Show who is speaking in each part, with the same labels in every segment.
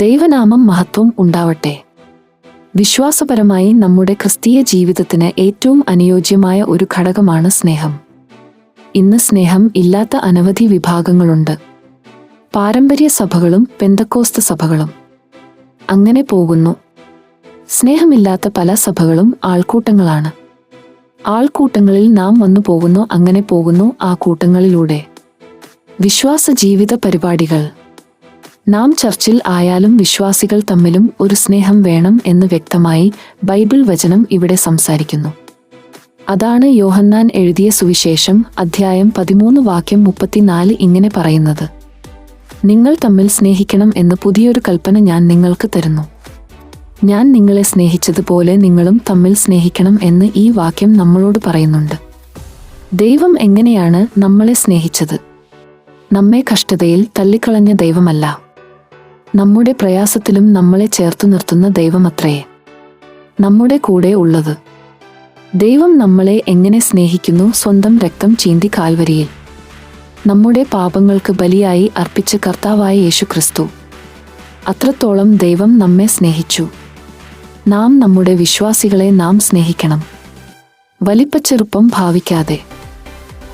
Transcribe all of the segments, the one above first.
Speaker 1: ദൈവനാമം മഹത്വം ഉണ്ടാവട്ടെ. വിശ്വാസപരമായി നമ്മുടെ ക്രിസ്തീയ ജീവിതത്തിന് ഏറ്റവും അനുയോജ്യമായ ഒരു ഘടകമാണ് സ്നേഹം. ഇന്ന് സ്നേഹം ഇല്ലാത്ത അനവധി വിഭാഗങ്ങളുണ്ട്. പാരമ്പര്യ സഭകളും പെന്തക്കോസ്ത് സഭകളും അങ്ങനെ പോകുന്നു. സ്നേഹമില്ലാത്ത പല സഭകളും ആൾക്കൂട്ടങ്ങളാണ്. ആൾക്കൂട്ടങ്ങളിൽ നാം വന്നു പോകുന്നു, അങ്ങനെ പോകുന്നു ആ കൂട്ടങ്ങളിലൂടെ. വിശ്വാസ ജീവിത പരിപാടികൾ. നാം ചർച്ചിൽ ആയാലും വിശ്വാസികൾ തമ്മിലും ഒരു സ്നേഹം വേണം എന്ന് വ്യക്തമായി ബൈബിൾ വചനം ഇവിടെ സംസാരിക്കുന്നു. അതാണ് യോഹന്നാൻ എഴുതിയ സുവിശേഷം അധ്യായം 13 വാക്യം 34 ഇങ്ങനെ പറയുന്നത്: നിങ്ങൾ തമ്മിൽ സ്നേഹിക്കണം എന്ന് പുതിയൊരു കൽപ്പന ഞാൻ നിങ്ങൾക്ക് തരുന്നു. ഞാൻ നിങ്ങളെ സ്നേഹിച്ചതുപോലെ നിങ്ങളും തമ്മിൽ സ്നേഹിക്കണം എന്ന് ഈ വാക്യം നമ്മളോട് പറയുന്നുണ്ട്. ദൈവം എങ്ങനെയാണ് നമ്മളെ സ്നേഹിച്ചത്? നമ്മെ കഷ്ടതയിൽ തള്ളിക്കളഞ്ഞ ദൈവമല്ല, നമ്മുടെ പ്രയാസത്തിലും നമ്മളെ ചേർത്തു നിർത്തുന്ന ദൈവമത്രേ നമ്മുടെ കൂടെ ഉള്ളത്. ദൈവം നമ്മളെ എങ്ങനെ സ്നേഹിക്കുന്നു? സ്വന്തം രക്തം ചീന്തി കാൽവരിയിൽ നമ്മുടെ പാപങ്ങൾക്ക് ബലിയായി അർപ്പിച്ച കർത്താവായ യേശുക്രിസ്തു. അത്രത്തോളം ദൈവം നമ്മെ സ്നേഹിച്ചു. നാം നമ്മുടെ വിശ്വാസികളെ നാം സ്നേഹിക്കണം, വലിപ്പച്ചെറുപ്പം ഭാവിക്കാതെ.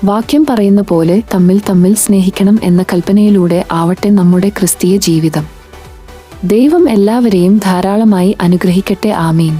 Speaker 1: വാക്യം പറയുന്ന പോലെ തമ്മിൽ സ്നേഹിക്കണം എന്ന കൽപ്പനയിലൂടെ ആവട്ടെ നമ്മുടെ ക്രിസ്തീയ ജീവിതം. ദൈവം എല്ലാവരെയും ധാരാളമായി അനുഗ്രഹിക്കട്ടെ. ആമീൻ.